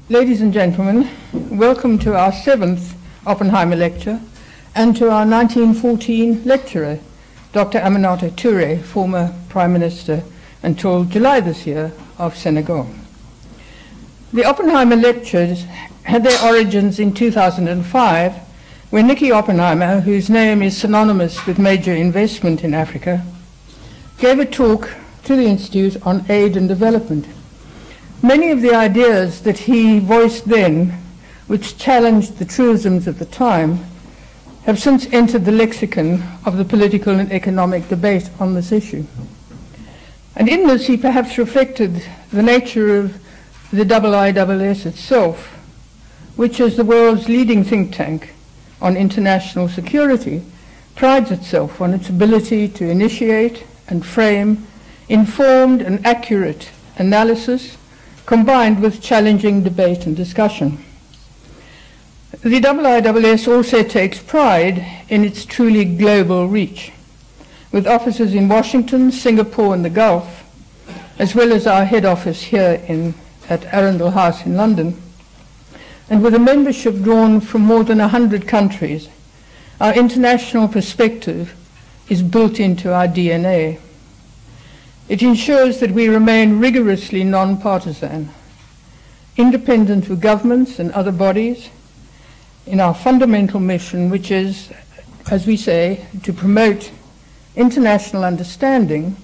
Ladies and gentlemen, welcome to our 7th Oppenheimer lecture and to our 1914 lecturer, Dr. Aminata Touré, former Prime Minister until July this year of Senegal. The Oppenheimer lectures had their origins in 2005 when Nicky Oppenheimer, whose name is synonymous with major investment in Africa, gave a talk to the Institute on aid and development. Many of the ideas that he voiced then, which challenged the truisms of the time, have since entered the lexicon of the political and economic debate on this issue. And in this, he perhaps reflected the nature of the IISS itself, which, as the world's leading think tank on international security, prides itself on its ability to initiate and frame informed and accurate analysis combined with challenging debate and discussion. The IISS also takes pride in its truly global reach, with offices in Washington, Singapore and the Gulf, as well as our head office here at Arundel House in London, and with a membership drawn from more than 100 countries. Our international perspective is built into our DNA. It ensures that we remain rigorously non-partisan, independent of governments and other bodies, in our fundamental mission, which is, as we say, to promote international understanding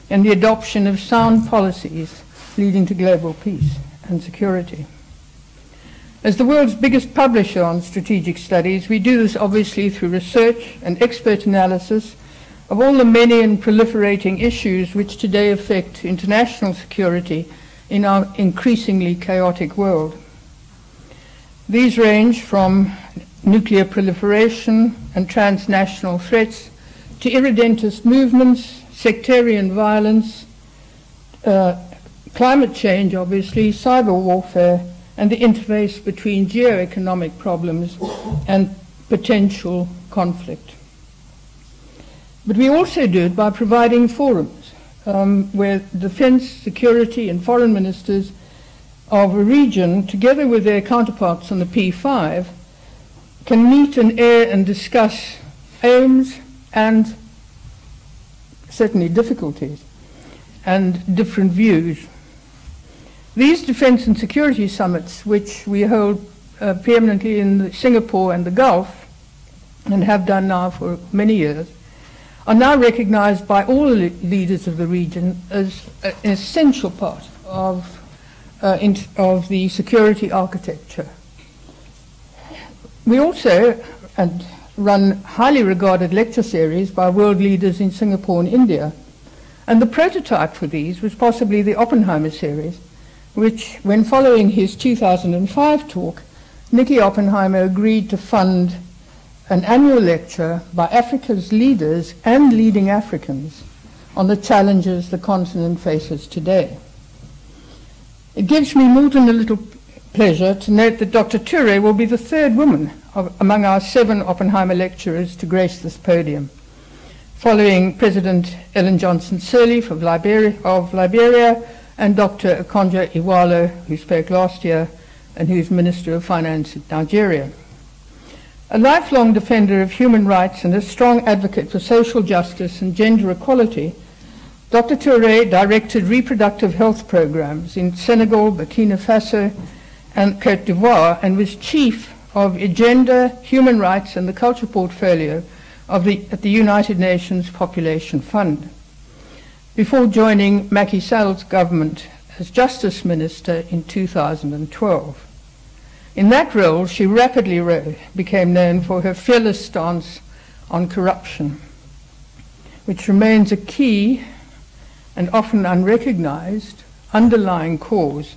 and the adoption of sound policies leading to global peace and security. As the world's biggest publisher on strategic studies, we do this obviously through research and expert analysis of all the many and proliferating issues which today affect international security in our increasingly chaotic world. These range from nuclear proliferation and transnational threats to irredentist movements, sectarian violence, climate change, obviously, cyber warfare, and the interface between geo-economic problems and potential conflict. But we also do it by providing forums where defense, security, and foreign ministers of a region, together with their counterparts on the P5, can meet and air and discuss aims and certainly difficulties and different views. These defense and security summits, which we hold preeminently in Singapore and the Gulf, and have done now for many years, are now recognized by all leaders of the region as an essential part of the security architecture. We also run highly regarded lecture series by world leaders in Singapore and India, and the prototype for these was possibly the Oppenheimer series, which, when following his 2005 talk, Nicky Oppenheimer agreed to fund an annual lecture by Africa's leaders and leading Africans on the challenges the continent faces today. It gives me more than a little pleasure to note that Dr. Touré will be the third woman among our 7 Oppenheimer lecturers to grace this podium, following President Ellen Johnson Sirleaf of Liberia and Dr. Akonjo Iweala, who spoke last year and who is Minister of Finance in Nigeria. A lifelong defender of human rights and a strong advocate for social justice and gender equality, Dr. Touré directed reproductive health programs in Senegal, Burkina Faso, and Côte d'Ivoire, and was chief of Agenda, Human Rights and the Culture Portfolio at the United Nations Population Fund, before joining Macky Sall's government as Justice Minister in 2012. In that role, she rapidly became known for her fearless stance on corruption, which remains a key and often unrecognized underlying cause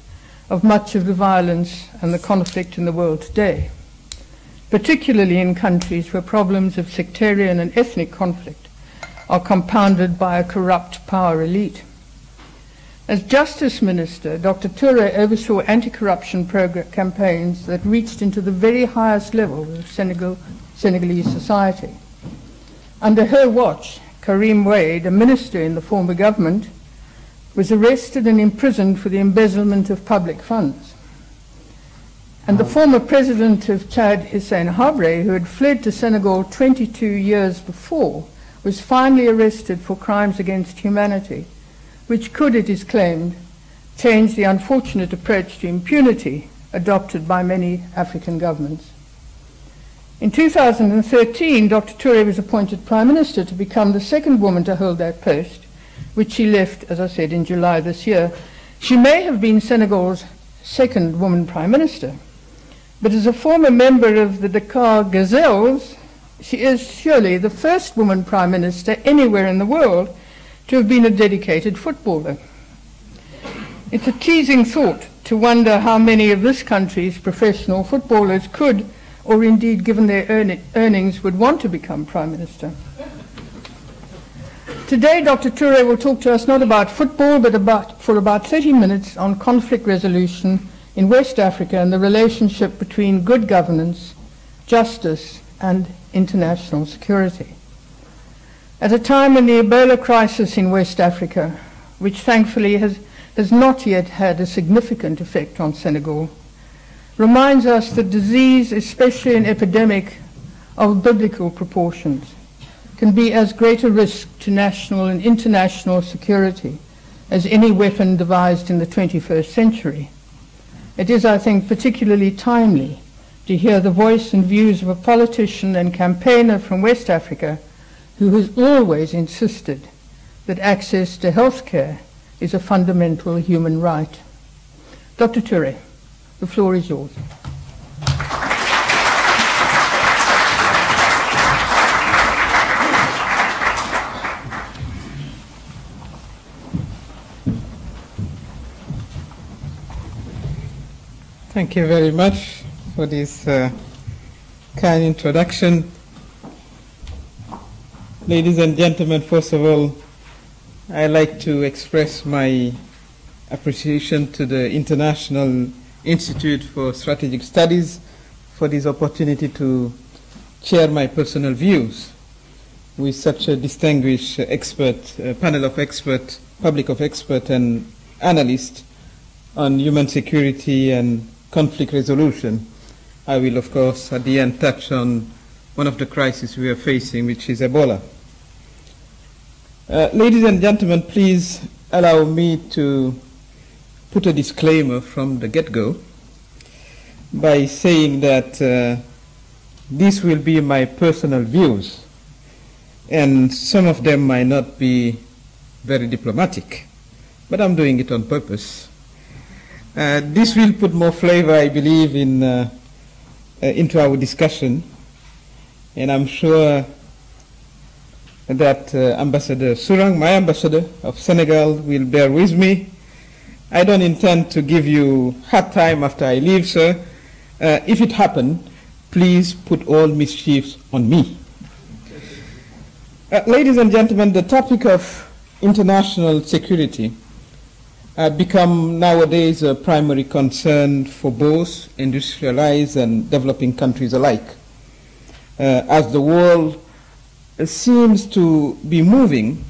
of much of the violence and the conflict in the world today, particularly in countries where problems of sectarian and ethnic conflict are compounded by a corrupt power elite. As Justice Minister, Dr. Touré oversaw anti-corruption campaigns that reached into the very highest level of Senegalese society. Under her watch, Karim Wade, a minister in the former government, was arrested and imprisoned for the embezzlement of public funds. And the former president of Chad, Hissène Habré, who had fled to Senegal 22 years before, was finally arrested for crimes against humanity, which could, it is claimed, change the unfortunate approach to impunity adopted by many African governments. In 2013, Dr. Touré was appointed Prime Minister to become the second woman to hold that post, which she left, as I said, in July this year. She may have been Senegal's second woman Prime Minister, but as a former member of the Dakar Gazelles, she is surely the first woman Prime Minister anywhere in the world to have been a dedicated footballer. It's a teasing thought to wonder how many of this country's professional footballers could, or indeed given their earnings, would want to become Prime Minister. Today, Dr. Touré will talk to us not about football, but for about 30 minutes on conflict resolution in West Africa and the relationship between good governance, justice, and international security. At a time when the Ebola crisis in West Africa, which thankfully has not yet had a significant effect on Senegal, reminds us that disease, especially an epidemic of biblical proportions, can be as great a risk to national and international security as any weapon devised in the 21st century. It is, I think, particularly timely to hear the voice and views of a politician and campaigner from West Africa who has always insisted that access to health care is a fundamental human right. Dr. Touré, the floor is yours. Thank you very much for this kind introduction. Ladies and gentlemen, first of all, I'd like to express my appreciation to the International Institute for Strategic Studies for this opportunity to share my personal views with such a distinguished panel of experts, public of experts and analysts on human security and conflict resolution. I will, of course, at the end touch on one of the crises we are facing, which is Ebola. Ladies and gentlemen, please allow me to put a disclaimer from the get-go by saying that these will be my personal views, and some of them might not be very diplomatic, but I'm doing it on purpose. This will put more flavor, I believe, into our discussion, and I'm sure that Ambassador Sourang, my ambassador of Senegal, will bear with me. I don't intend to give you hard time after I leave, sir. If it happens, please put all mischiefs on me. Ladies and gentlemen, the topic of international security become nowadays a primary concern for both industrialized and developing countries alike, as the world seems to be moving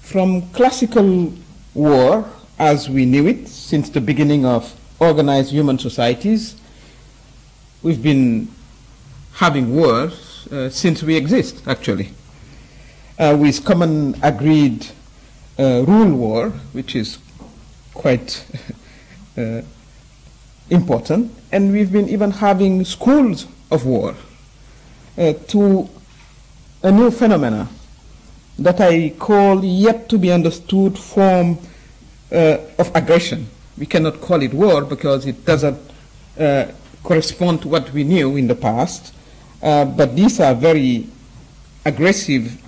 from classical war as we knew it since the beginning of organized human societies. We've been having wars since we exist, actually, with common agreed rule war, which is quite important, and we've been even having schools of war, to a new phenomena that I call yet to be understood form of aggression. We cannot call it war because it doesn't correspond to what we knew in the past, but these are very aggressive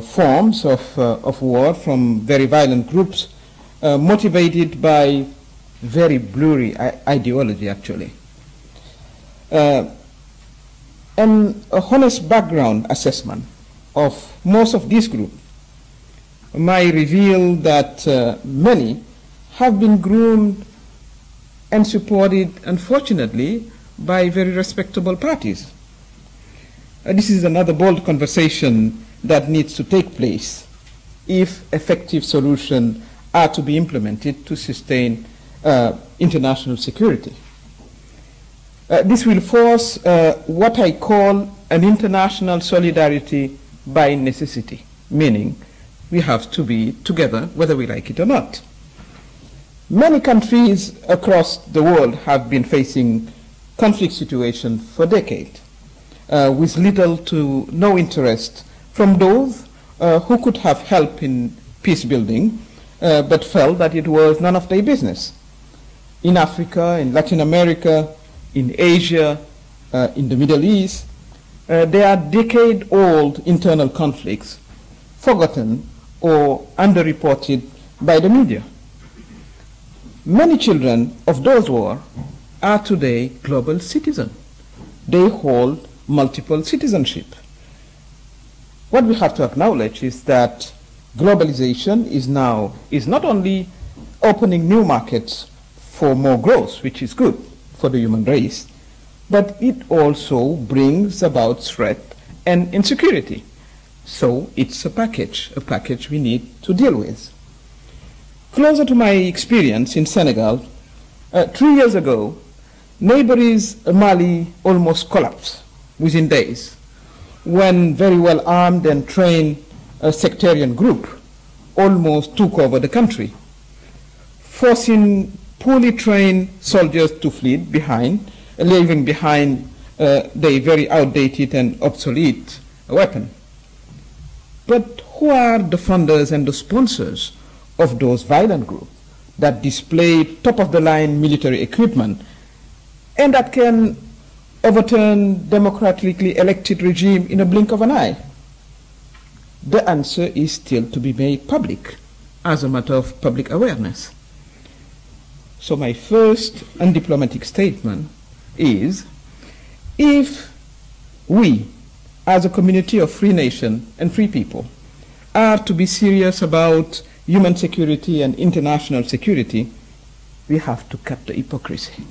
forms of war from very violent groups, motivated by very blurry ideology, actually. And a honest background assessment of most of these groups might reveal that many have been groomed and supported, unfortunately, by very respectable parties. This is another bold conversation that needs to take place if effective solutions are to be implemented to sustain international security. This will force what I call an international solidarity by necessity, meaning we have to be together whether we like it or not. Many countries across the world have been facing conflict situations for decades, with little to no interest from those who could have helped in peace building, but felt that it was none of their business. In Africa, in Latin America, in Asia, in the Middle East, there are decade-old internal conflicts, forgotten or underreported by the media. Many children of those wars are today global citizens. They hold multiple citizenship. What we have to acknowledge is that globalization is not only opening new markets for more growth, which is good for the human race, but it also brings about threat and insecurity. So it's a package we need to deal with. Closer to my experience in Senegal, 3 years ago, neighboring Mali almost collapsed within days when very well armed and trained sectarian group almost took over the country, forcing poorly trained soldiers to flee behind, leaving behind their very outdated and obsolete weapon. But who are the funders and the sponsors of those violent groups that display top-of-the-line military equipment and that can overturn democratically elected regime in a blink of an eye? The answer is still to be made public as a matter of public awareness. So my first undiplomatic statement is, if we, as a community of free nations and free people, are to be serious about human security and international security, we have to cut the hypocrisy.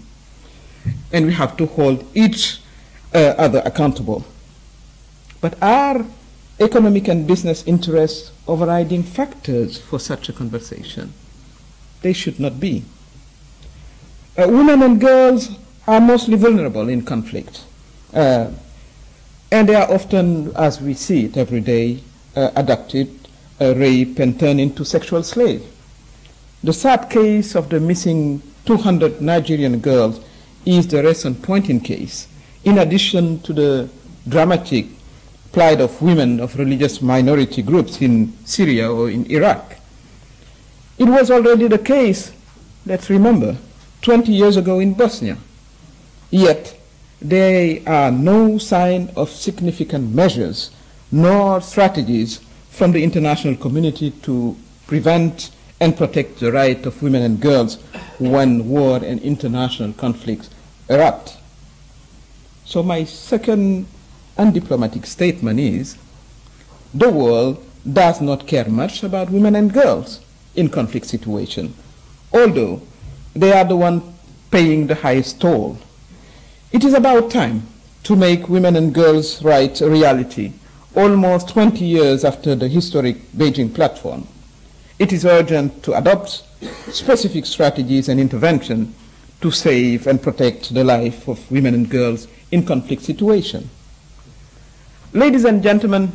And we have to hold each other accountable. But are economic and business interests overriding factors for such a conversation? They should not be. Women and girls are mostly vulnerable in conflict. And they are often, as we see it every day, abducted, raped, and turned into sexual slaves. The sad case of the missing 200 Nigerian girls is the recent pointing case, in addition to the dramatic plight of women of religious minority groups in Syria or in Iraq. It was already the case, let's remember, 20 years ago in Bosnia. Yet, there are no sign of significant measures nor strategies from the international community to prevent and protect the right of women and girls when war and international conflicts erupt. So my second undiplomatic statement is, the world does not care much about women and girls in conflict situations, although they are the ones paying the highest toll. It is about time to make women and girls' rights a reality, almost 20 years after the historic Beijing platform. It is urgent to adopt specific strategies and intervention to save and protect the life of women and girls in conflict situations. Ladies and gentlemen,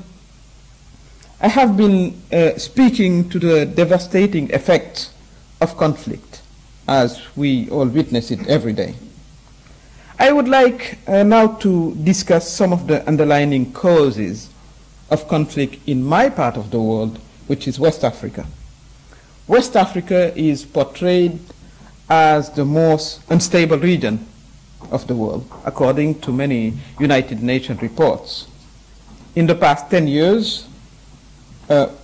I have been speaking to the devastating effects of conflict as we all witness it every day. I would like now to discuss some of the underlying causes of conflict in my part of the world, which is West Africa. West Africa is portrayed as the most unstable region of the world, according to many United Nations reports. In the past 10 years,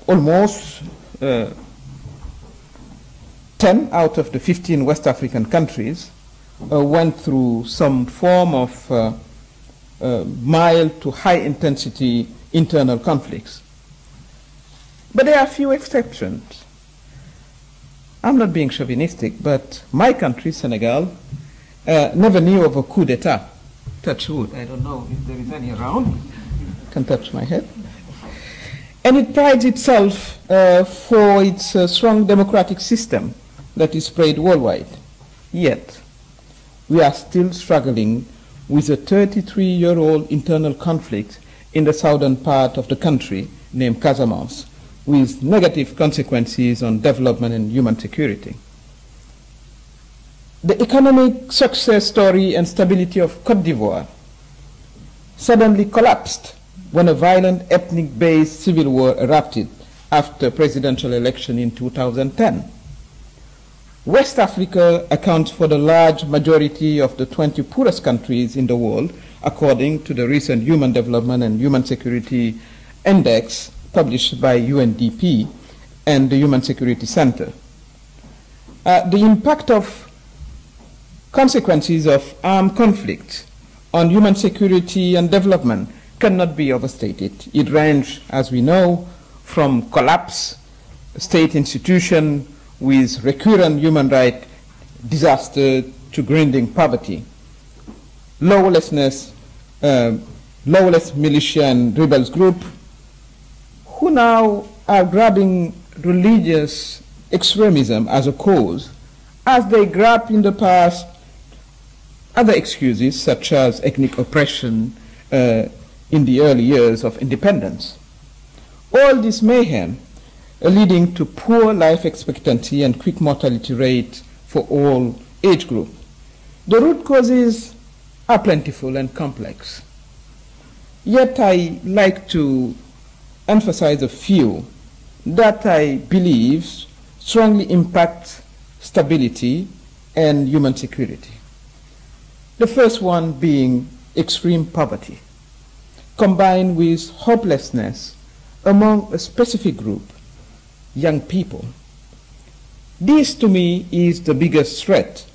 almost 10 out of the 15 West African countries went through some form of mild to high intensity internal conflicts. But there are a few exceptions. I'm not being chauvinistic, but my country, Senegal, never knew of a coup d'etat. Touch wood. I don't know if there is any around. Can touch my head. And it prides itself for its strong democratic system that is spread worldwide. Yet, we are still struggling with a 33-year-old internal conflict in the southern part of the country named Casamance, with negative consequences on development and human security. The economic success story and stability of Côte d'Ivoire suddenly collapsed when a violent ethnic-based civil war erupted after presidential election in 2010. West Africa accounts for the large majority of the 20 poorest countries in the world, according to the recent Human Development and Human Security Index published by UNDP and the Human Security Center. The impact of consequences of armed conflict on human security and development cannot be overstated. It ranges, as we know, from collapse, state institution with recurrent human rights disaster to grinding poverty, lawless militia and rebels group who now are grabbing religious extremism as a cause, as they grabbed in the past other excuses such as ethnic oppression in the early years of independence. All this mayhem leading to poor life expectancy and quick mortality rate for all age groups. The root causes are plentiful and complex. Yet I like to emphasize a few that I believe strongly impact stability and human security. The first one being extreme poverty, combined with hopelessness among a specific group, young people. This, to me, is the biggest threat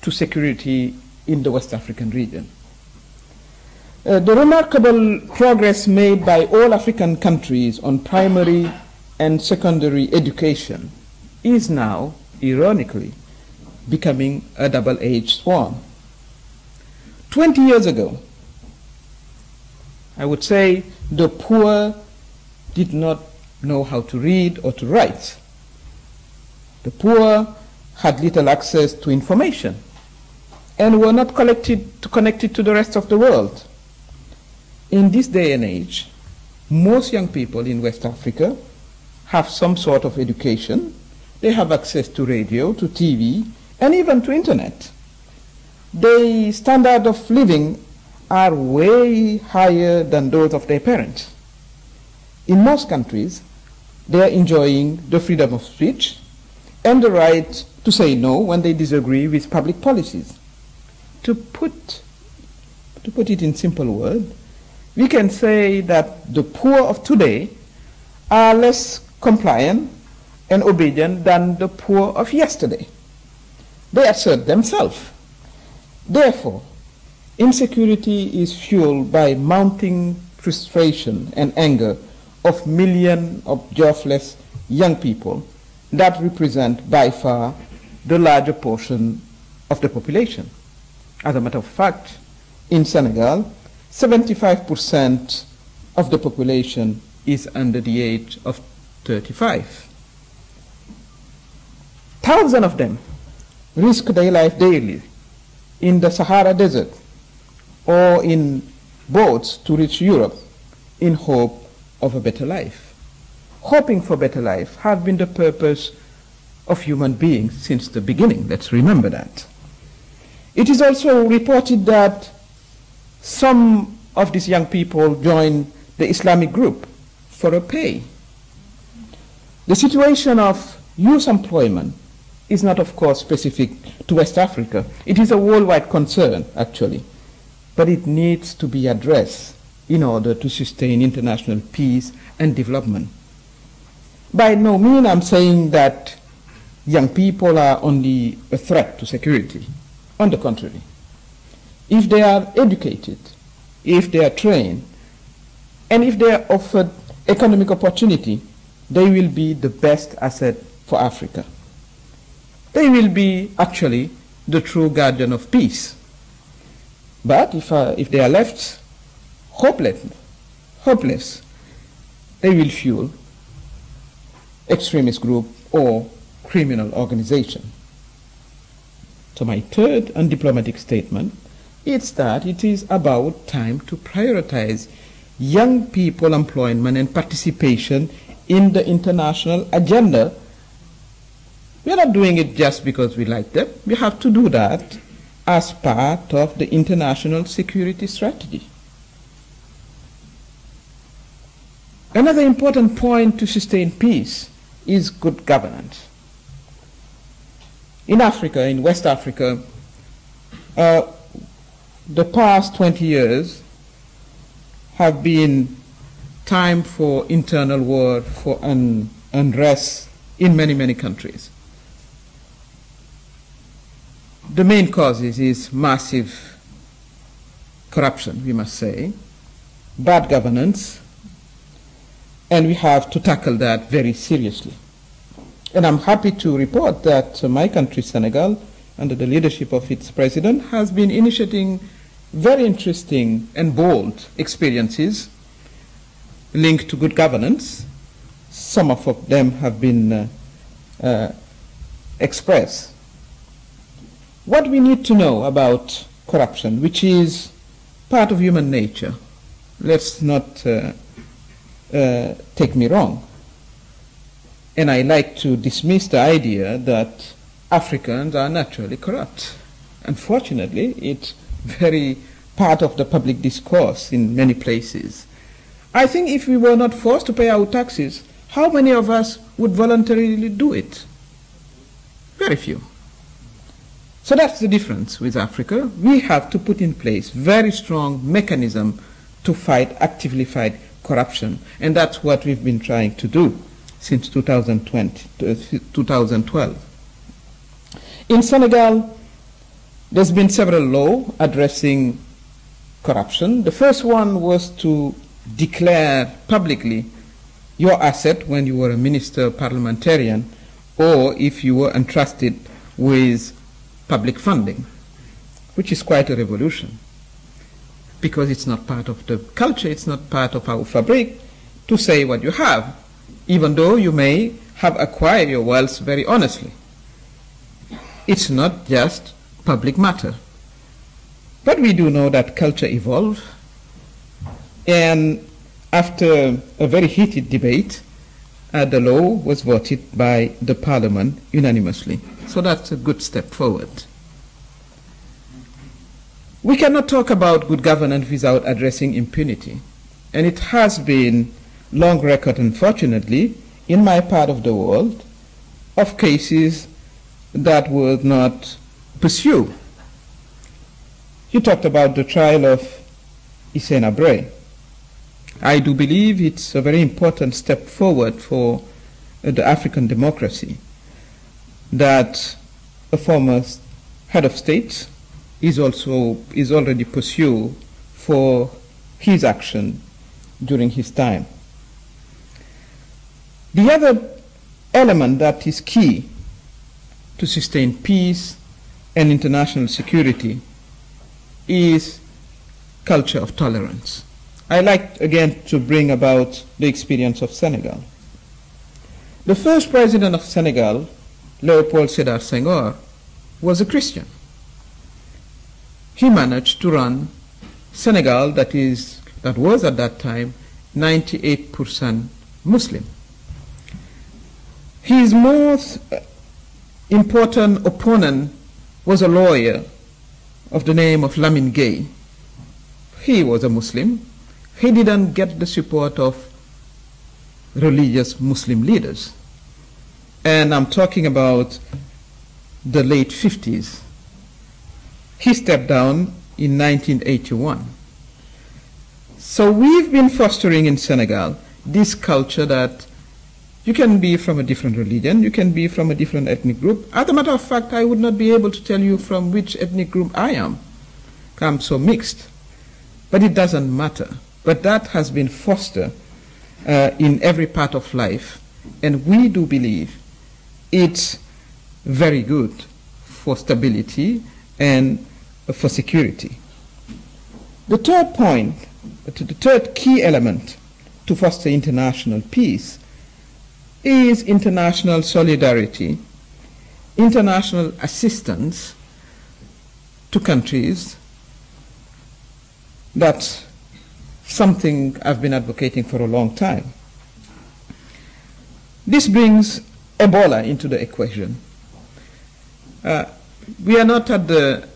to security in the West African region. The remarkable progress made by all African countries on primary and secondary education is now, ironically, becoming a double-edged sword. 20 years ago, I would say the poor did not know how to read or to write. The poor had little access to information and were not connected to the rest of the world. In this day and age, most young people in West Africa have some sort of education. They have access to radio, to TV, and even to internet. The standard of living are way higher than those of their parents. In most countries, they are enjoying the freedom of speech and the right to say no when they disagree with public policies. To put it in simple words, we can say that the poor of today are less compliant and obedient than the poor of yesterday. They assert themselves. Therefore, insecurity is fueled by mounting frustration and anger of millions of jobless young people that represent by far the larger portion of the population. As a matter of fact, in Senegal, 75% of the population is under the age of 35. Thousands of them risk their life daily in the Sahara Desert or in boats to reach Europe in hope of a better life. Hoping for better life has been the purpose of human beings since the beginning. Let's remember that. It is also reported that some of these young people join the Islamic group for a pay. The situation of youth employment is not, of course, specific to West Africa. It is a worldwide concern, actually, but it needs to be addressed in order to sustain international peace and development. By no means I'm saying that young people are only a threat to security. On the contrary, if they are educated, if they are trained, and if they are offered economic opportunity, they will be the best asset for Africa. They will be actually the true guardian of peace. But if they are left hopeless, they will fuel extremist group or criminal organization. So my third undiplomatic statement It's that it is about time to prioritize young people employment and participation in the international agenda. We are not doing it just because we like them. We have to do that as part of the international security strategy. Another important point to sustain peace is good governance. In Africa, in West Africa, the past 20 years have been time for internal war, for unrest in many, many countries. The main causes is massive corruption, we must say, bad governance, and we have to tackle that very seriously. And I'm happy to report that my country, Senegal, under the leadership of its president, has been initiating very interesting and bold experiences linked to good governance. Some of them have been expressed. What we need to know about corruption, which is part of human nature, let's not take me wrong. And I like to dismiss the idea that Africans are naturally corrupt. Unfortunately, it's very part of the public discourse in many places. I think if we were not forced to pay our taxes, how many of us would voluntarily do it? Very few. So that's the difference with Africa. We have to put in place very strong mechanism to actively fight corruption. And that's what we've been trying to do since 2012. In Senegal, there's been several laws addressing corruption. The first one was to declare publicly your asset when you were a minister, parliamentarian, or if you were entrusted with public funding, which is quite a revolution, because it's not part of the culture, it's not part of our fabric to say what you have, even though you may have acquired your wealth very honestly. It's not just public matter. But we do know that culture evolves, and after a very heated debate, the law was voted by the parliament unanimously. So that's a good step forward. We cannot talk about good governance without addressing impunity. And it has been long record, unfortunately, in my part of the world, of cases that were not pursued. You talked about the trial of Senegal. I do believe it's a very important step forward for the African democracy that a former head of state is already pursued for his action during his time. The other element that is key to sustain peace and international security is culture of tolerance. I like again to bring about the experience of Senegal. The first president of Senegal, Léopold Sédar Senghor, was a Christian. He managed to run Senegal that was at that time 98% Muslim. His most important opponent was a lawyer of the name of Lamine Gueye. He was a Muslim. He didn't get the support of religious Muslim leaders. And I'm talking about the late 50s. He stepped down in 1981. So we've been fostering in Senegal this culture that you can be from a different religion, you can be from a different ethnic group. As a matter of fact, I would not be able to tell you from which ethnic group I am. I'm so mixed. But it doesn't matter. But that has been fostered in every part of life. And we do believe it's very good for stability and for security. The third point, the third key element to foster international peace is international solidarity, international assistance to countries That's something I've been advocating for a long time. This brings Ebola into the equation. We are not at the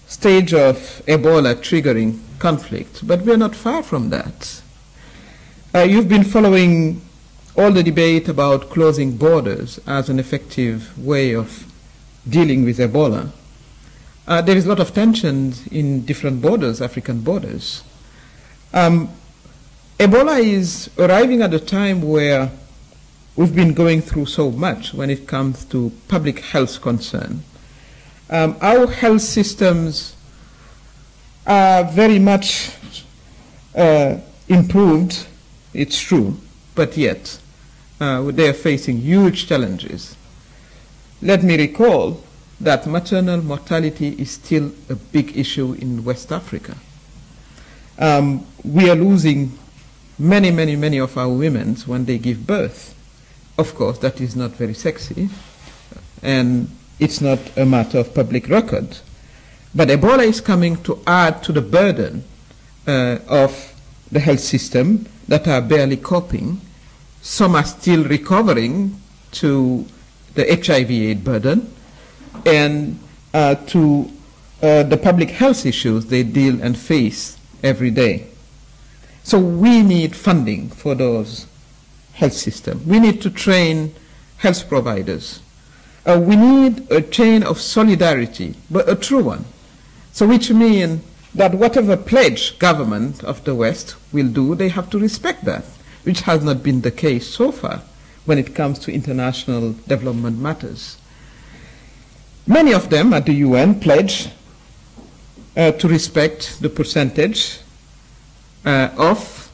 stage of Ebola triggering conflict, but we are not far from that. You've been following all the debate about closing borders as an effective way of dealing with Ebola. There is a lot of tension in different borders, African borders. Ebola is arriving at a time where we've been going through so much when it comes to public health concern. Our health systems are very much improved, it's true, but yet they are facing huge challenges. Let me recall that maternal mortality is still a big issue in West Africa. We are losing many of our women when they give birth. Of course, that is not very sexy, and it's not a matter of public record. But Ebola is coming to add to the burden of the health system that are barely coping. Some are still recovering to the HIV/AIDS burden and to the public health issues they deal and face every day. So we need funding for those health systems. We need to train health providers. We need a chain of solidarity, but a true one. So which means that whatever pledge government of the West will do, they have to respect that, which has not been the case so far when it comes to international development matters. Many of them at the UN pledge to respect the percentage of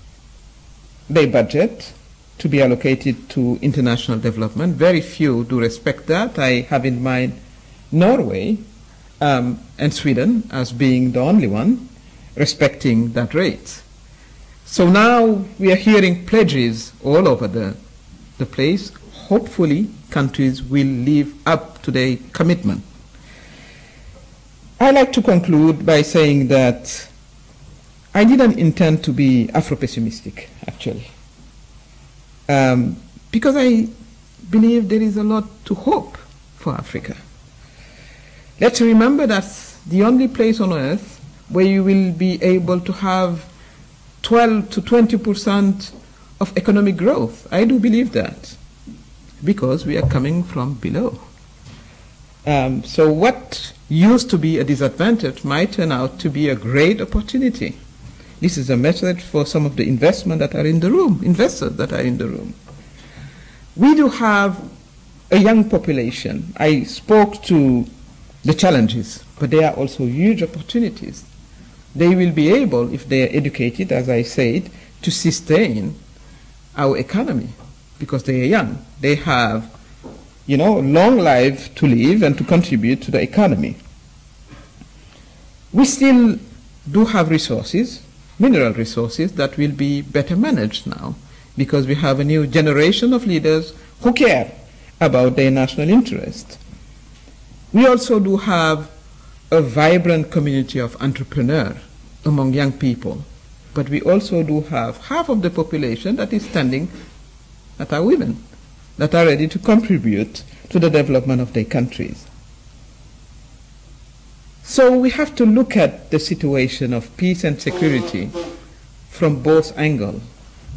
their budget to be allocated to international development. Very few do respect that. I have in mind Norway and Sweden as being the only one respecting that rate. So now we are hearing pledges all over the place. Hopefully countries will live up to their commitment. I like to conclude by saying that I didn't intend to be Afro-pessimistic, actually, because I believe there is a lot to hope for Africa. Let's remember that's the only place on earth where you will be able to have 12 to 20% of economic growth. I do believe that, because we are coming from below. So what used to be a disadvantage might turn out to be a great opportunity. This is a message for some of the investors that are in the room. We do have a young population. I spoke to the challenges, but there are also huge opportunities. They will be able, if they are educated, as I said, to sustain our economy, because they are young. They have, long life to live and to contribute to the economy. We still do have resources, mineral resources, that will be better managed now, because we have a new generation of leaders who care about their national interest. We also do have a vibrant community of entrepreneurs among young people, but we also do have half of the population that is standing, that are women, that are ready to contribute to the development of their countries. So we have to look at the situation of peace and security from both angles.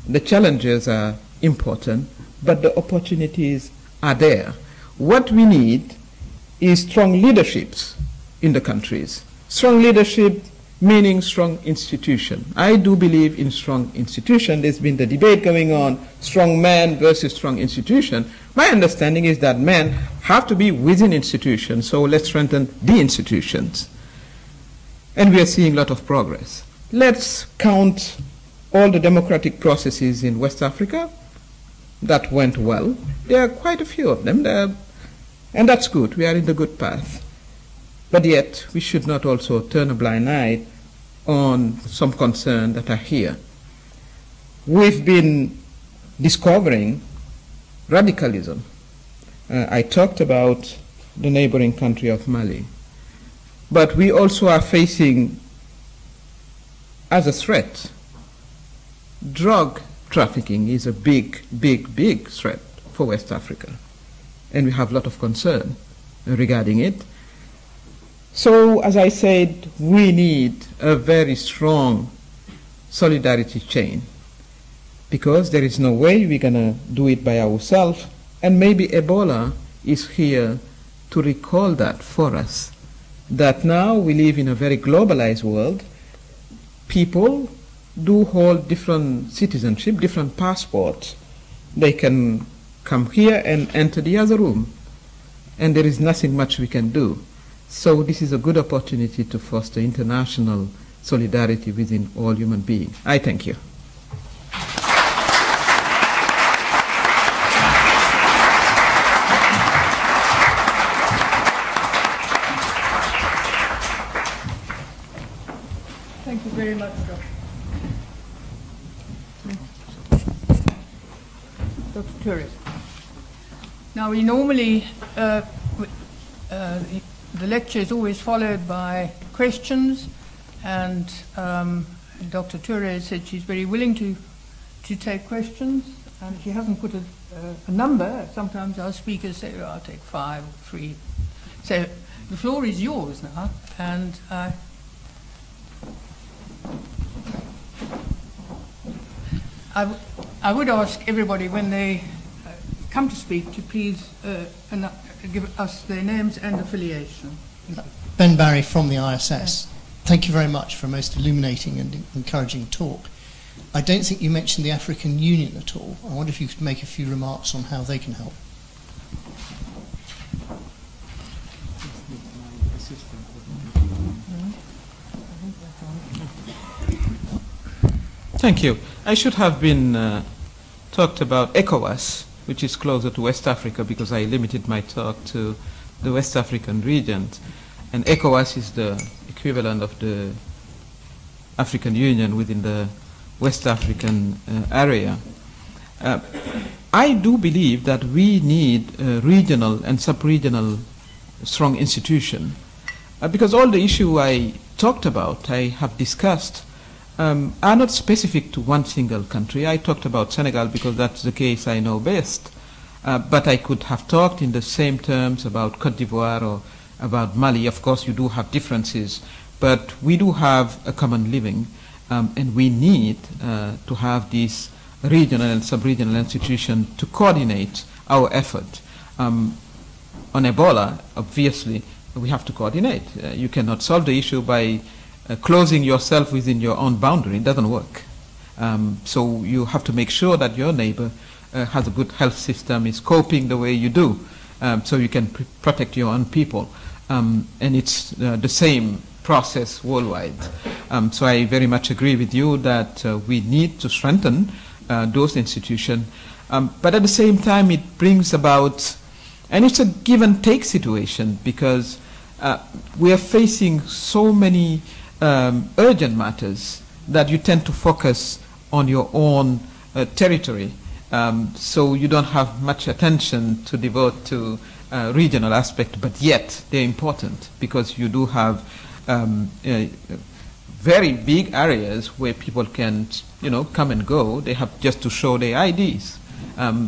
The challenges are important, but the opportunities are there. What we need is strong leaderships in the countries. Strong leadership meaning strong institution. I do believe in strong institution. There's been the debate going on, strong man versus strong institution. My understanding is that men have to be within institutions, so let's strengthen the institutions. And we are seeing a lot of progress. Let's count all the democratic processes in West Africa that went well. There are quite a few of them, and that's good. We are in the good path. But yet, we should not also turn a blind eye on some concerns that are here. We've been discovering radicalism. I talked about the neighboring country of Mali. But we also are facing as a threat. Drug trafficking is a big, big, big threat for West Africa, and we have a lot of concern regarding it. So, as I said, we need a very strong solidarity chain, because there is no way we're going to do it by ourselves, and maybe Ebola is here to recall that for us, that now we live in a very globalized world. People do hold different citizenship, different passports. They can come here and enter the other room, and there is nothing much we can do. So this is a good opportunity to foster international solidarity within all human beings. I thank you. Thank you very much, Dr. Touré. Now, we normally, the lecture is always followed by questions, and Dr. Touré said she's very willing to take questions, and she hasn't put a number. Sometimes our speakers say, oh, I'll take 5 or 3. So the floor is yours now, and I would ask everybody when they come to speak to please give us their names and affiliation. Ben Barry from the ISS. Thank you very much for a most illuminating and encouraging talk. I don't think you mentioned the African Union at all. I wonder if you could make a few remarks on how they can help. Thank you. I should have been talked about ECOWAS, which is closer to West Africa, because I limited my talk to the West African region. And ECOWAS is the equivalent of the African Union within the West African area. I do believe that we need a regional and sub-regional strong institution, because all the issues I talked about, I have discussed, are not specific to one single country. I talked about Senegal because that's the case I know best, but I could have talked in the same terms about Côte d'Ivoire or about Mali. Of course, you do have differences, but we do have a common living, and we need to have this regional and sub-regional institution to coordinate our effort. On Ebola, obviously, we have to coordinate. You cannot solve the issue by closing yourself within your own boundary. It doesn't work. So you have to make sure that your neighbor has a good health system, is coping the way you do, so you can protect your own people. And it's the same process worldwide. So I very much agree with you that we need to strengthen those institutions. But at the same time, it brings about, and it's a give and take situation, because we are facing so many urgent matters that you tend to focus on your own territory. So you don't have much attention to devote to regional aspect, but yet they're important, because you do have very big areas where people can, come and go. They have just to show their IDs.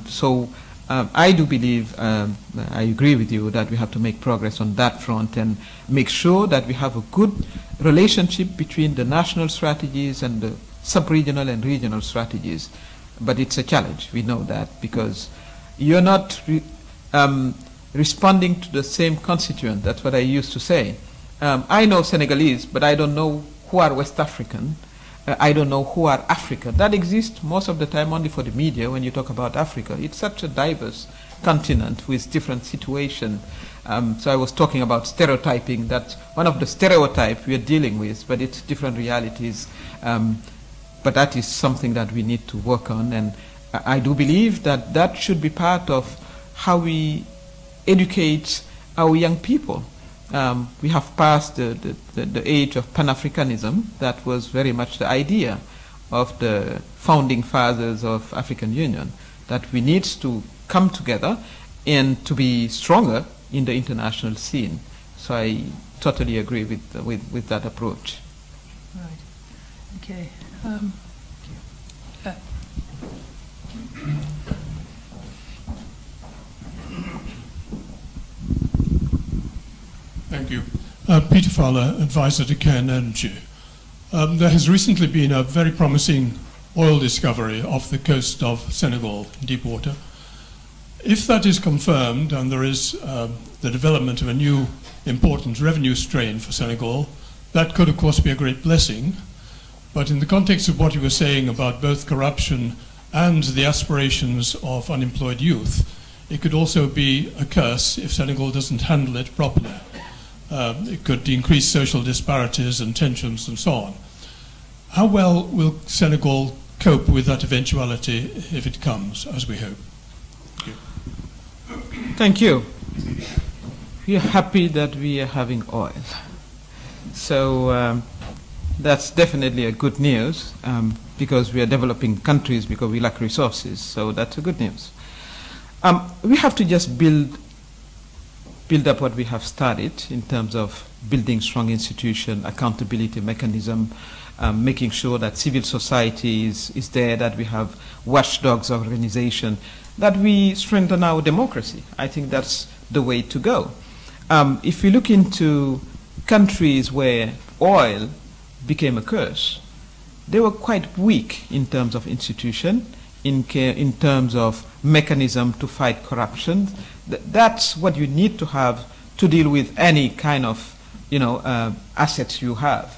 So I do believe, I agree with you that we have to make progress on that front and make sure that we have a good relationship between the national strategies and the sub-regional and regional strategies. But it's a challenge, we know that, because you're not responding to the same constituent. That's what I used to say. I know Senegalese, but I don't know who are West African. I don't know who are Africa. That exists most of the time only for the media when you talk about Africa. It's such a diverse continent with different situations. So I was talking about stereotyping. That's one of the stereotypes we are dealing with, but it's different realities. But that is something that we need to work on. And I do believe that that should be part of how we educate our young people. We have passed the age of Pan-Africanism. That was very much the idea of the founding fathers of African Union, that we need to come together and to be stronger in the international scene. So I totally agree with that approach. Right. Okay. Thank you. Peter Fowler, advisor to Cairn Energy. There has recently been a very promising oil discovery off the coast of Senegal, in deep water. If that is confirmed and there is the development of a new important revenue strain for Senegal, that could of course be a great blessing. But in the context of what you were saying about both corruption and the aspirations of unemployed youth, it could also be a curse if Senegal doesn't handle it properly. It could increase social disparities and tensions and so on. How well will Senegal cope with that eventuality if it comes, as we hope? Thank you. We are happy that we are having oil. So that's definitely a good news because we are developing countries because we lack resources. So that's a good news. We have to just build up what we have started in terms of building strong institution, accountability mechanism, making sure that civil society is there, that we have watchdogs organization, that we strengthen our democracy. I think that's the way to go. If we look into countries where oil became a curse, they were quite weak in terms of institution, in terms of mechanism to fight corruption. That's what you need to have to deal with any kind of, assets you have.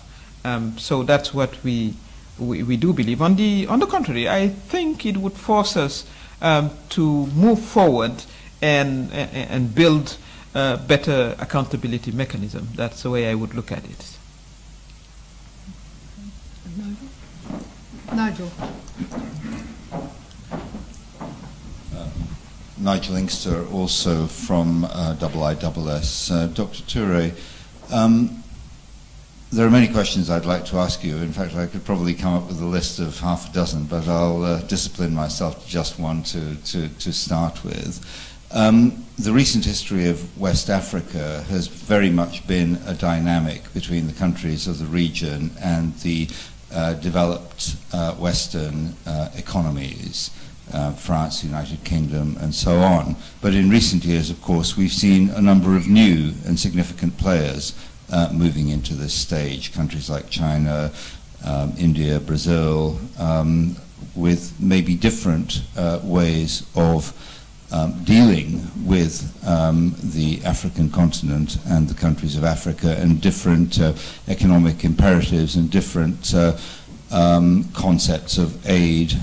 So that's what we do believe. On the contrary, I think it would force us to move forward and build a better accountability mechanism. That's the way I would look at it. Nigel. Nigel Inkster, also from IISS. Dr. Touré, there are many questions I'd like to ask you. In fact, I could probably come up with a list of half a dozen, but I'll discipline myself to just one to start with. The recent history of West Africa has very much been a dynamic between the countries of the region and the developed Western economies. France, United Kingdom, and so on. But in recent years, of course, we've seen a number of new and significant players moving into this stage, countries like China, India, Brazil, with maybe different ways of dealing with the African continent and the countries of Africa, and different economic imperatives and different concepts of aid,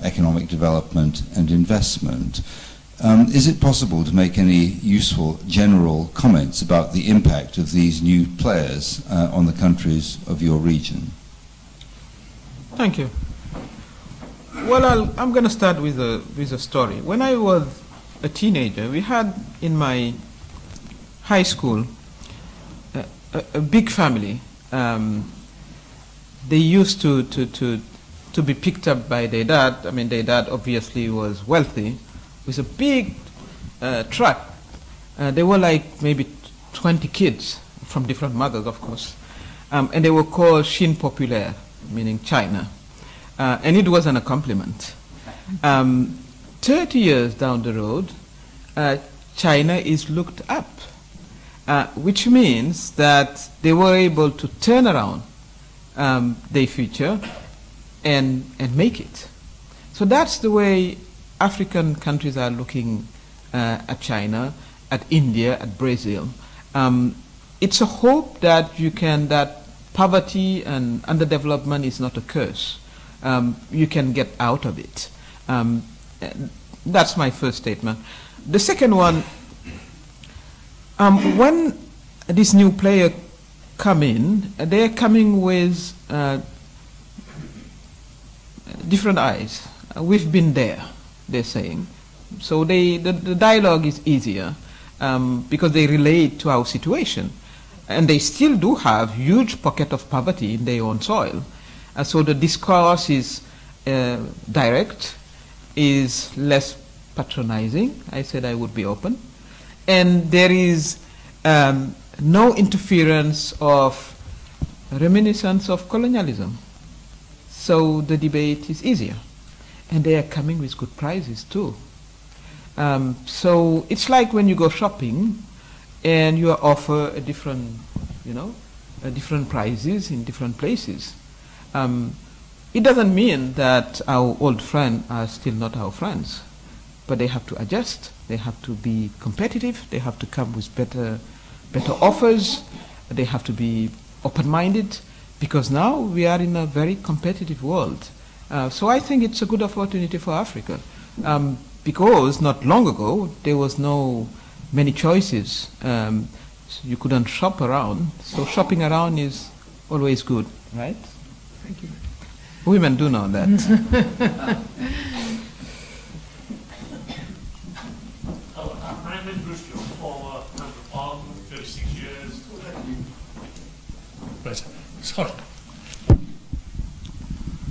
economic development and investment. Is it possible to make any useful general comments about the impact of these new players on the countries of your region? Thank you. Well, I'm going to start with a story. When I was a teenager, we had in my high school a big family. They used to be picked up by their dad. I mean, their dad obviously was wealthy, with a big truck. They were like maybe 20 kids from different mothers, of course. And they were called Chine Populaire, meaning China. And it wasn't a compliment. 30 years down the road, China is looked up, which means that they were able to turn around their future and make it. So that's the way African countries are looking at China, at India, at Brazil. It's a hope that that poverty and underdevelopment is not a curse. You can get out of it. That's my first statement. The second one, when this new player come in, they're coming with different eyes. We've been there, they're saying. So the dialogue is easier because they relate to our situation. And they still do have huge pocket of poverty in their own soil. So the discourse is direct, is less patronizing. I said I would be open. And there is no interference of reminiscence of colonialism. So the debate is easier. And they are coming with good prices too. So it's like when you go shopping and you are offered a different, different prices in different places. It doesn't mean that our old friends are still not our friends, but they have to adjust. They have to be competitive. They have to come with better offers. They have to be open-minded, because now we are in a very competitive world. So I think it's a good opportunity for Africa, because not long ago there was no many choices. So you couldn't shop around. So shopping around is always good, right? Thank you. Women do know that. My name is Bruce Jones, former Member of Parliament, 36 years. Right. Sorry.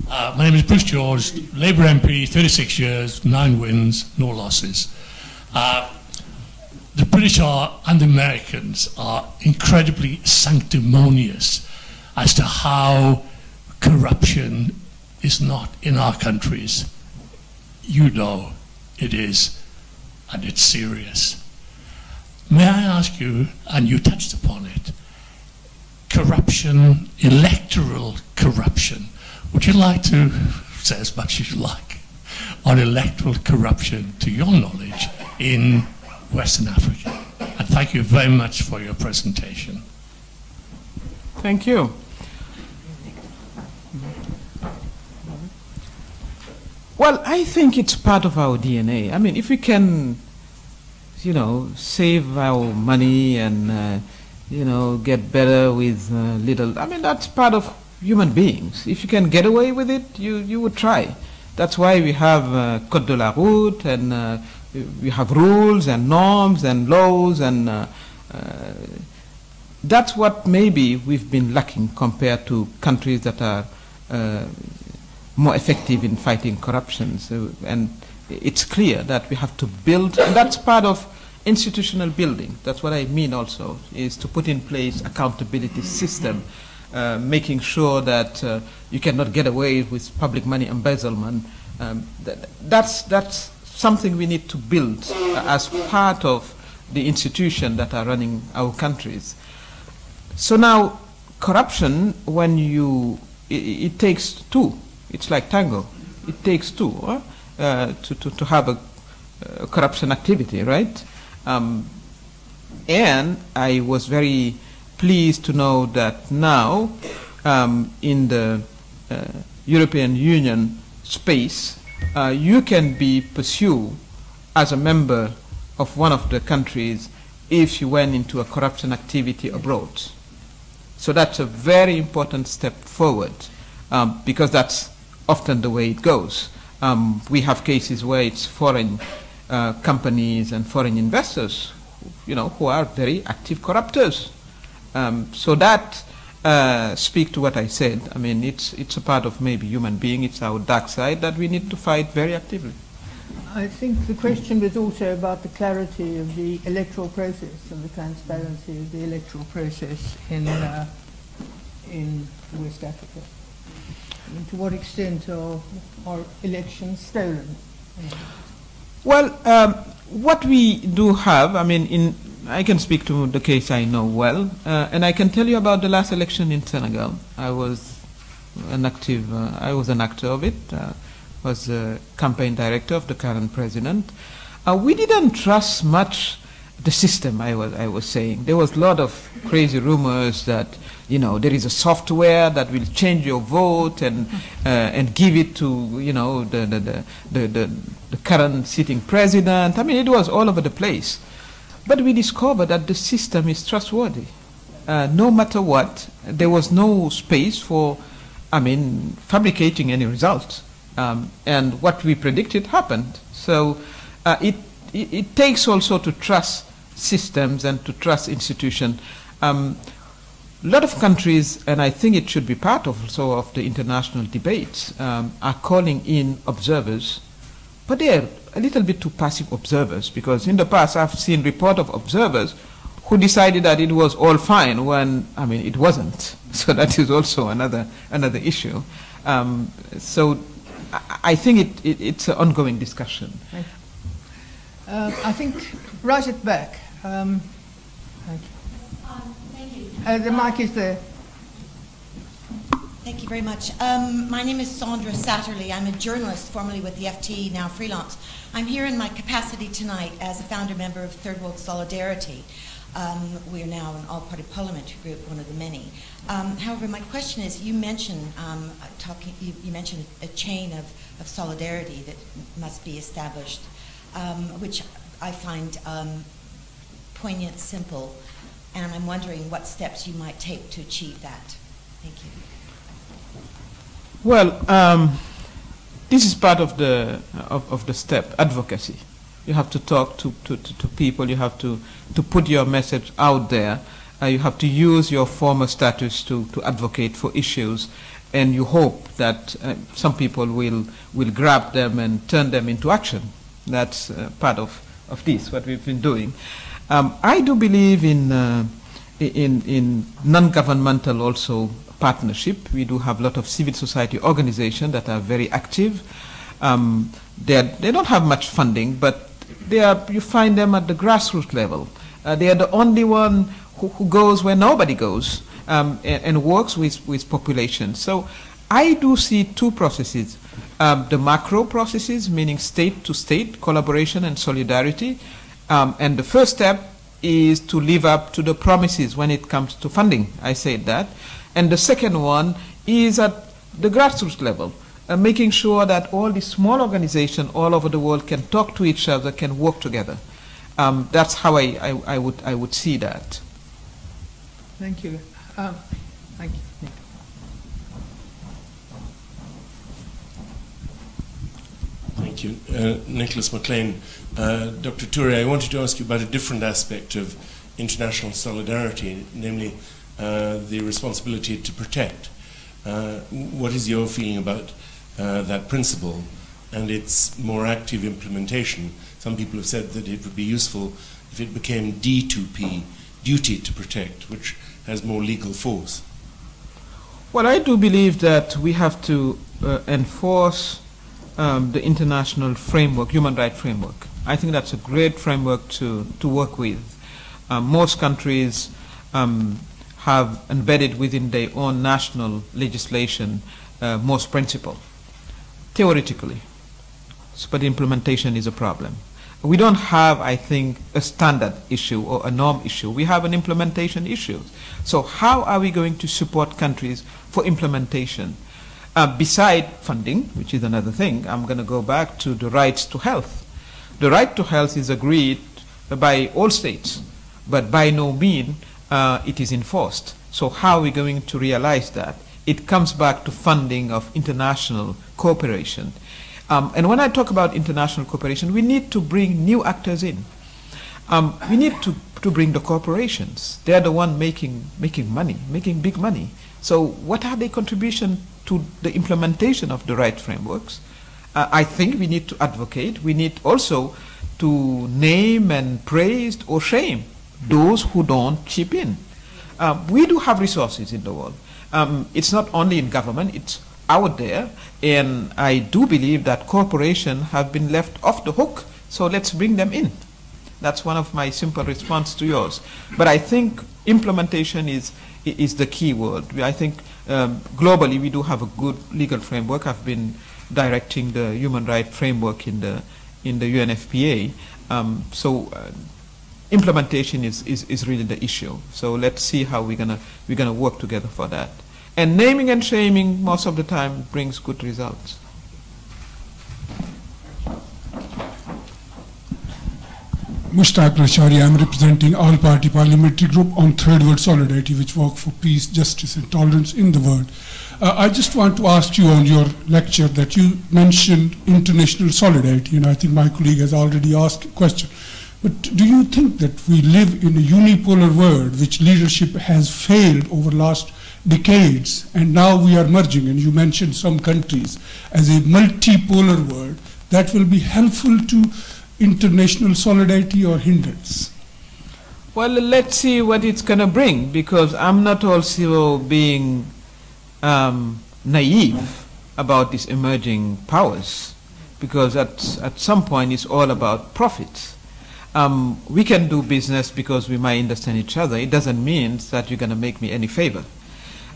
My name is Bruce George, Labour MP, 36 years, 9 wins, no losses. The British and the Americans are incredibly sanctimonious as to how corruption is not in our countries. You know it is, and it's serious. May I ask you, and you touched upon it, corruption, electoral corruption. Would you like to say as much as you like on electoral corruption, to your knowledge, in Western Africa? And thank you very much for your presentation. Thank you. Well, I think it's part of our DNA. I mean, if we can, save our money and, get better with little, I mean, that's part of human beings. If you can get away with it, you would try. That's why we have Code de la Route, and we have rules and norms and laws, and that's what maybe we've been lacking compared to countries that are more effective in fighting corruption. So, and it's clear that we have to build, and that's part of institutional building. That's what I mean also, is to put in place accountability system, making sure that you cannot get away with public money embezzlement. That's something we need to build as part of the institution that are running our countries. So now, corruption, when it takes two. It's like tango. It takes two to have a corruption activity, right? And I was very pleased to know that now in the European Union space, you can be pursued as a member of one of the countries if you went into a corruption activity abroad. So that's a very important step forward, because that's often the way it goes. We have cases where it's foreign companies and foreign investors, who are very active corruptors. So that speaks to what I said. I mean, it's a part of maybe human being. It's our dark side that we need to fight very actively. I think the question was also about the clarity of the electoral process and the transparency of the electoral process in West Africa. And to what extent are elections stolen? Well, what we do have, I mean, I can speak to the case I know well, and I can tell you about the last election in Senegal. I was an actor of it. Was a campaign director of the current president. We didn't trust much the system. I was saying there was a lot of crazy rumors that there is a software that will change your vote and give it to the current sitting president. I mean, it was all over the place. But we discovered that the system is trustworthy. No matter what, there was no space for, fabricating any results. And what we predicted happened. So it takes also to trust systems and to trust institutions. A lot of countries, and I think it should be part also of the international debates, are calling in observers, but they are a little bit too passive observers, because in the past I've seen reports of observers who decided that it was all fine when, it wasn't. So that is also another issue. So I think it's an ongoing discussion. I think right at the back. Thank you. Thank you. The mic is there. Thank you very much. My name is Sandra Satterley. I'm a journalist, formerly with the FT, now freelance. I'm here in my capacity tonight as a founder member of Third World Solidarity. We are now an all-party parliamentary group, one of the many. However, my question is, you mentioned you mentioned a chain of solidarity that must be established, which I find poignant, simple, and I'm wondering what steps you might take to achieve that. Thank you. Well, this is part of the step, advocacy. You have to talk to people. You have to put your message out there. You have to use your former status to advocate for issues, and you hope that some people will grab them and turn them into action. That's part of this, what we've been doing. I do believe in non-governmental also partnership. We do have a lot of civil society organizations that are very active. They don't have much funding, but you find them at the grassroots level. They are the only one who goes where nobody goes and works with population. So I do see two processes. The macro processes, meaning state-to-state collaboration and solidarity. And the first step is to live up to the promises when it comes to funding. I said that. And the second one is at the grassroots level, making sure that all the small organizations all over the world can talk to each other, can work together. That's how I would see that. Thank you. Thank you. Thank you. Nicholas McLean. Dr. Touré, I wanted to ask you about a different aspect of international solidarity, namely the responsibility to protect. What is your feeling about that principle and its more active implementation? Some people have said that it would be useful if it became D2P, duty to protect, which has more legal force. Well, I do believe that we have to enforce the international framework, human rights framework. I think that's a great framework to work with. Most countries have embedded within their own national legislation most principles, theoretically, but implementation is a problem. We don't have, I think, a standard issue or a norm issue. We have an implementation issue. So how are we going to support countries for implementation? Beside funding, which is another thing, I'm going to go back to the rights to health. The right to health is agreed by all states, but by no means it is enforced. So how are we going to realize that? It comes back to funding of international cooperation. And when I talk about international cooperation, we need to bring new actors in. We need to bring the corporations. They're the one making money, making big money. So what are their contribution to the implementation of the right frameworks? I think we need to advocate. We need also to name and praise or shame those who don't chip in. We do have resources in the world. It's not only in government, it's out there, and I do believe that corporations have been left off the hook, so let's bring them in. That's one of my simple response to yours. But I think implementation is the key word. I think globally we do have a good legal framework. I've been directing the human rights framework in the UNFPA. Implementation is really the issue. So let's see how we're gonna work together for that. And naming and shaming most of the time brings good results. Mushtaq Rashari, I'm representing All-Party Parliamentary Group on Third World Solidarity, which work for peace, justice and tolerance in the world. I just want to ask you on your lecture that you mentioned international solidarity, and I think my colleague has already asked a question. But do you think that we live in a unipolar world which leadership has failed over last decades, and now we are merging, and you mentioned some countries, as a multipolar world that will be helpful to international solidarity or hindrance? Well, let's see what it's going to bring, because I'm not also being naive. about these emerging powers, because at some point it's all about profits. We can do business because we might understand each other. It doesn't mean that you're going to make me any favor.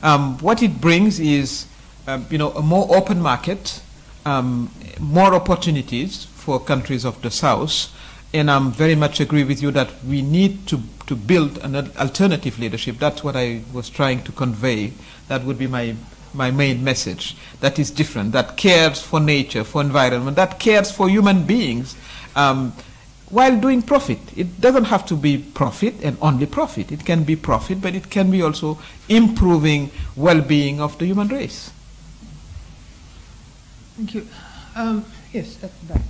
What it brings is, a more open market, more opportunities for countries of the South, and I very much agree with you that we need to build an alternative leadership. That's what I was trying to convey. That would be my main message. That is different, that cares for nature, for environment, that cares for human beings, while doing profit. It doesn't have to be profit and only profit. It can be profit, but it can be also improving well-being of the human race. Thank you. Yes, at the back.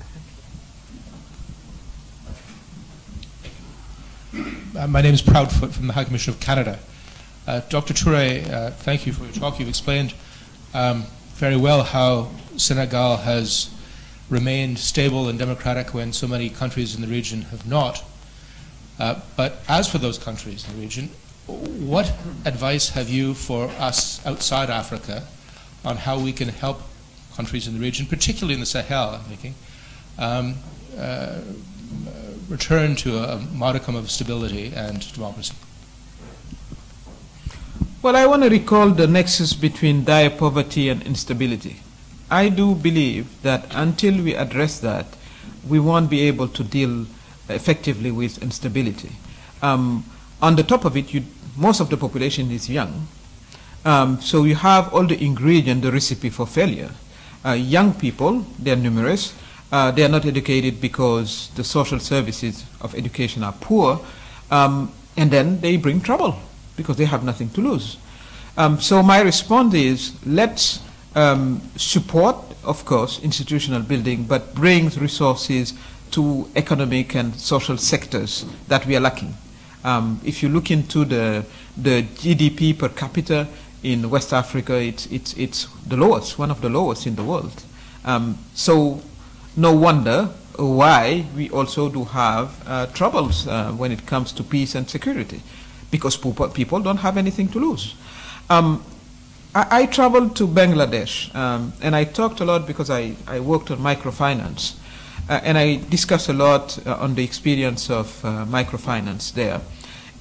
My name is Proudfoot from the High Commission of Canada. Dr. Touré, thank you for your talk. You've explained very well how Senegal has remained stable and democratic when so many countries in the region have not. But as for those countries in the region, what advice have you for us outside Africa on how we can help countries in the region, particularly in the Sahel, I'm thinking, return to a modicum of stability and democracy? Well, I want to recall the nexus between dire poverty and instability. I do believe that until we address that, we won't be able to deal effectively with instability. On the top of it, most of the population is young. So you have all the ingredients, the recipe for failure. Young people, they're numerous. They are not educated because the social services of education are poor. And then they bring trouble because they have nothing to lose. So my response is, let's support, of course, institutional building, but brings resources to economic and social sectors that we are lacking. If you look into the GDP per capita in West Africa, it's the lowest, one of the lowest in the world. So no wonder why we also do have troubles when it comes to peace and security, because people don't have anything to lose. I traveled to Bangladesh, and I talked a lot because I worked on microfinance, and I discussed a lot on the experience of microfinance there.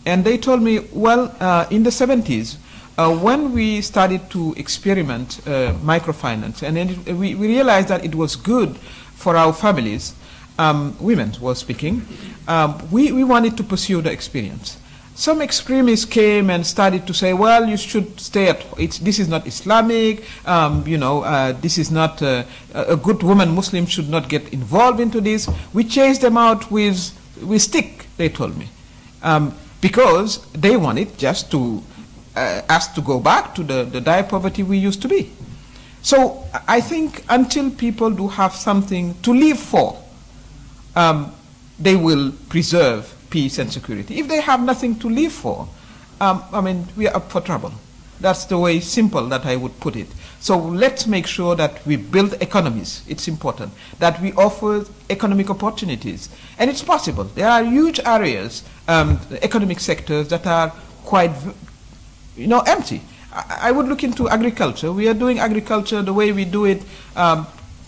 And they told me, well, in the 70s, when we started to experiment microfinance, and then we realized that it was good for our families, women were speaking, we wanted to pursue the experience. Some extremists came and started to say, well, you should stay at home. This is not Islamic, this is not a good woman, Muslim should not get involved into this. We chased them out with stick, they told me, because they wanted just to us to go back to the dire poverty we used to be. So I think until people do have something to live for, they will preserve peace and security. If they have nothing to live for, we are up for trouble. That's the way simple that I would put it. So let's make sure that we build economies. It's important that we offer economic opportunities. And it's possible. There are huge areas, economic sectors that are quite, empty. I would look into agriculture. We are doing agriculture the way we do it.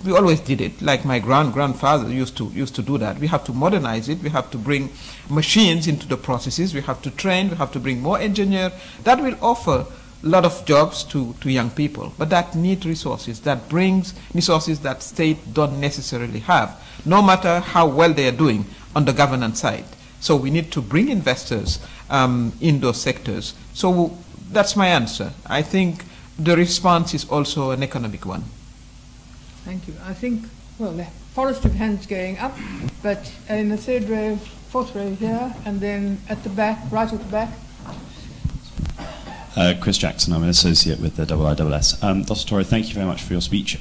We always did it, like my grandfather used to do that. We have to modernize it. We have to bring machines into the processes. We have to train. We have to bring more engineers. That will offer a lot of jobs to young people. But that needs resources. That brings resources that states don't necessarily have, no matter how well they are doing on the governance side. So we need to bring investors in those sectors. So that's my answer. I think the response is also an economic one. Thank you. I think, well, the forest of hands going up, but in the third row, fourth row here, and then at the back, right at the back. Chris Jackson, I'm an associate with the IISS. Dr. Touré, thank you very much for your speech.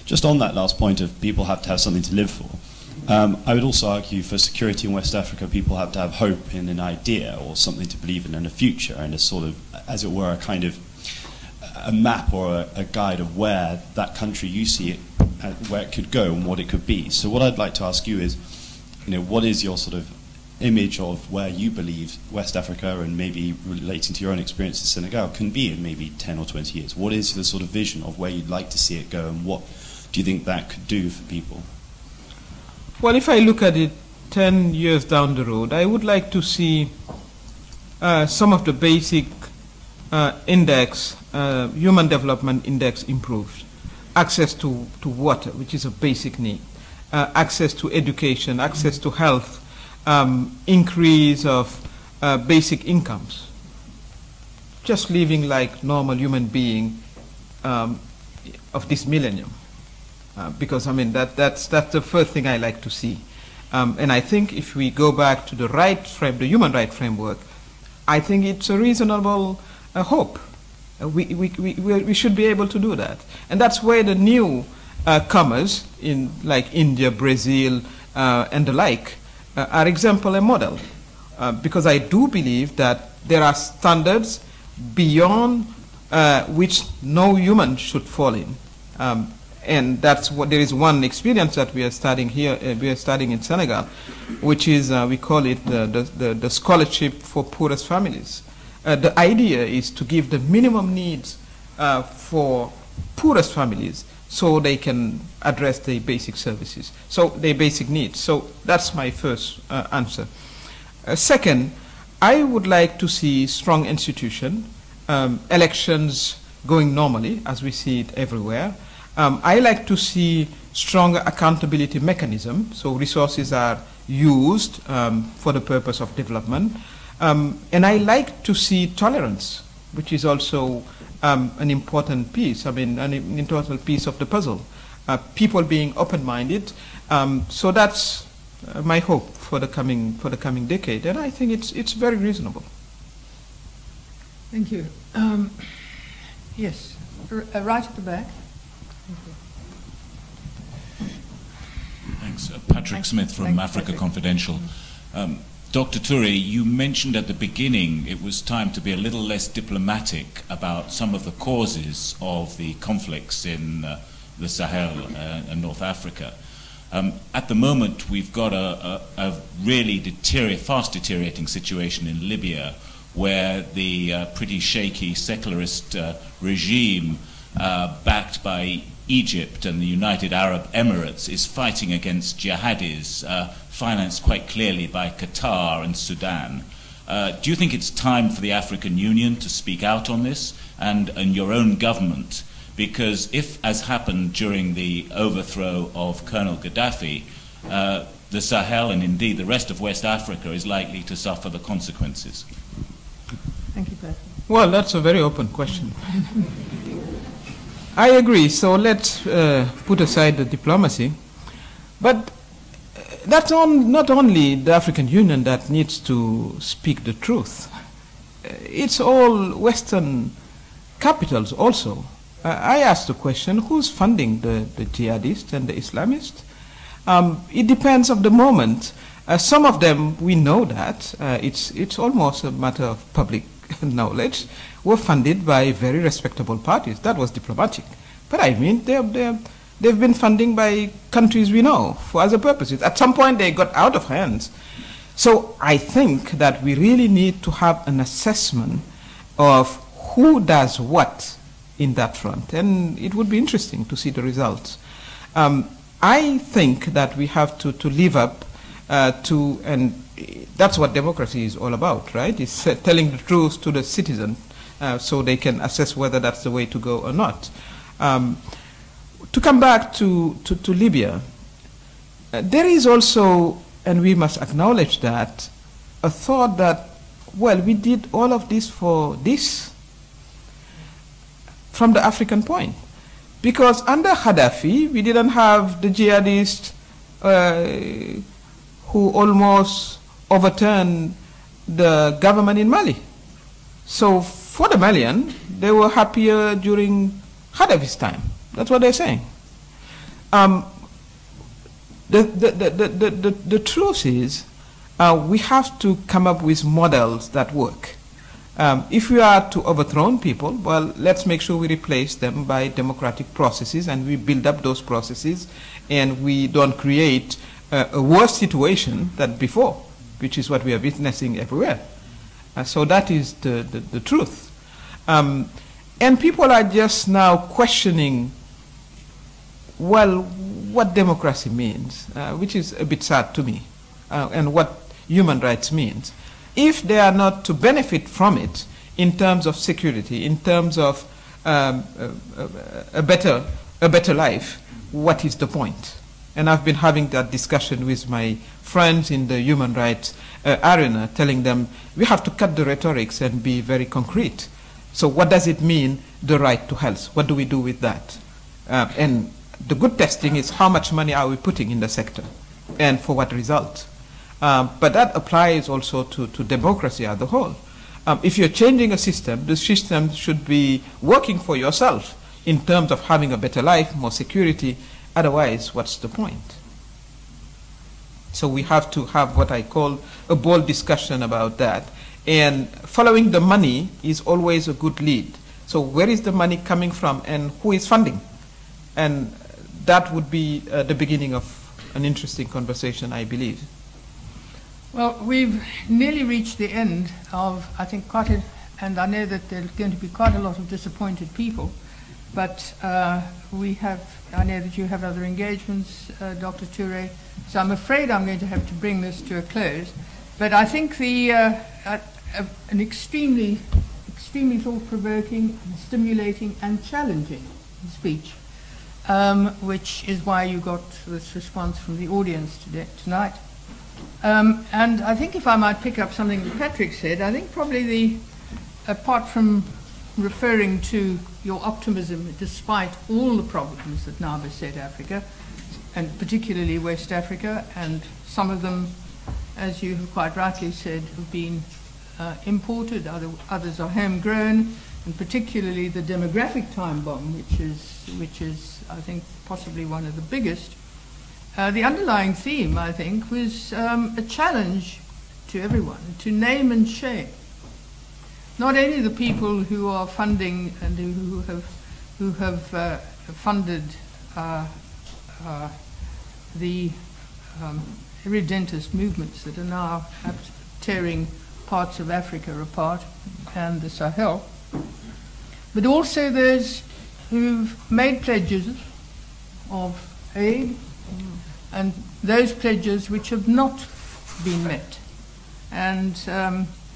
Just on that last point of people have to have something to live for, I would also argue for security in West Africa, people have to have hope in an idea or something to believe in a future, and a sort of, as it were, a kind of a map or a guide of where that country you see it, where it could go and what it could be. So what I'd like to ask you is, what is your sort of image of where you believe West Africa, and maybe relating to your own experience in Senegal, can be in maybe 10 or 20 years? What is the sort of vision of where you'd like to see it go, and what do you think that could do for people? Well, if I look at it 10 years down the road, I would like to see some of the basic human development index improved. Access to water, which is a basic need. Access to education, access to health, increase of basic incomes. Just living like normal human being of this millennium. Because I mean that's the first thing I like to see. And I think if we go back to the human right framework, I think it's a reasonable hope. We should be able to do that. And that's where the new comers in like India, Brazil, and the like are example and model. Because I do believe that there are standards beyond which no human should fall in. And that's what there is one experience that we are studying here. We are studying in Senegal, which is we call it the scholarship for poorest families. The idea is to give the minimum needs for poorest families, so they can address their basic services, so their basic needs. So that's my first answer. Second, I would like to see strong institution, elections going normally, as we see it everywhere. I like to see stronger accountability mechanism, so resources are used for the purpose of development. And I like to see tolerance, which is also an important piece, an important piece of the puzzle. People being open-minded. So that's my hope for the coming decade, and I think it's very reasonable. Thank you. Yes, right at the back. Thanks. Patrick Smith from Africa Confidential. Dr. Touré, you mentioned at the beginning it was time to be a little less diplomatic about some of the causes of the conflicts in the Sahel and North Africa. At the moment, we've got a really fast deteriorating situation in Libya, where the pretty shaky secularist regime backed by Egypt and the United Arab Emirates is fighting against jihadis, financed quite clearly by Qatar and Sudan. Do you think it's time for the African Union to speak out on this, and your own government? Because if, as happened during the overthrow of Colonel Gaddafi, the Sahel and indeed the rest of West Africa is likely to suffer the consequences. Thank you, Patrick. Well, that's a very open question. I agree. So let's put aside the diplomacy. But that's not only the African Union that needs to speak the truth. It's all Western capitals also. I asked the question, who's funding the jihadists and the Islamists? It depends on the moment. Some of them, we know that. It's almost a matter of public knowledge, were funded by very respectable parties. That was diplomatic. But I mean, they've been funding by countries we know for other purposes. At some point, they got out of hands. So I think that we really need to have an assessment of who does what in that front. And it would be interesting to see the results. I think that we have to live up to, and that's what democracy is all about, right? It's telling the truth to the citizen so they can assess whether that's the way to go or not. To come back to Libya, there is also, and we must acknowledge that, a thought that, well, we did all of this for this, from the African point. Because under Gaddafi, we didn't have the jihadists who almost overturned the government in Mali. So for the Malian, they were happier during Gaddafi's time. That's what they're saying. The truth is, we have to come up with models that work. If we are to overthrow people, well, let's make sure we replace them by democratic processes, and we build up those processes, and we don't create a worse situation than before. which is what we are witnessing everywhere. So that is the truth. And people are just now questioning, well, what democracy means, which is a bit sad to me, and what human rights means. If they are not to benefit from it in terms of security, in terms of a better life, what is the point? And I've been having that discussion with my friends in the human rights arena, telling them we have to cut the rhetorics and be very concrete. So what does it mean, the right to health? What do we do with that? And the good testing is how much money are we putting in the sector and for what result? But that applies also to democracy as a whole. If you're changing a system, the system should be working for yourself in terms of having a better life, more security. Otherwise, what's the point? So we have to have what I call a bold discussion about that. And following the money is always a good lead. So where is the money coming from and who is funding? And that would be the beginning of an interesting conversation, I believe. Well, we've nearly reached the end of, I think, and I know that there's going to be quite a lot of disappointed people, but I know that you have other engagements, Dr. Touré, so I'm afraid I'm going to have to bring this to a close. But I think an extremely thought-provoking, stimulating, and challenging speech, which is why you got this response from the audience tonight. And I think if I might pick up something that Patrick said, I think probably apart from referring to your optimism, despite all the problems that now beset Africa, and particularly West Africa, and some of them, as you have quite rightly said, have been imported, others are homegrown, and particularly the demographic time bomb, which is I think possibly one of the biggest. The underlying theme, I think, was a challenge to everyone to name and shame not only the people who are funding and who have funded the irredentist movements that are now tearing parts of Africa apart and the Sahel, but also those who've made pledges of aid and those pledges which have not been met. And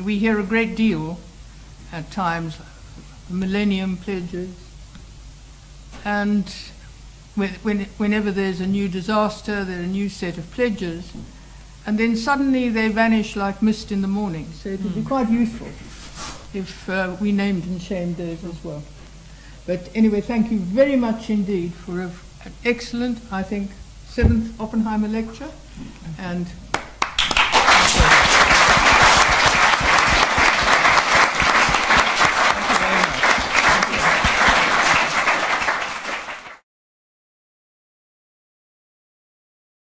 we hear a great deal at times, millennium pledges, and whenever there's a new disaster, there are a new set of pledges, and then suddenly they vanish like mist in the morning. So it would be quite useful if we named and shamed those as well. But anyway, thank you very much indeed for an excellent, I think, 7th Oppenheimer lecture, and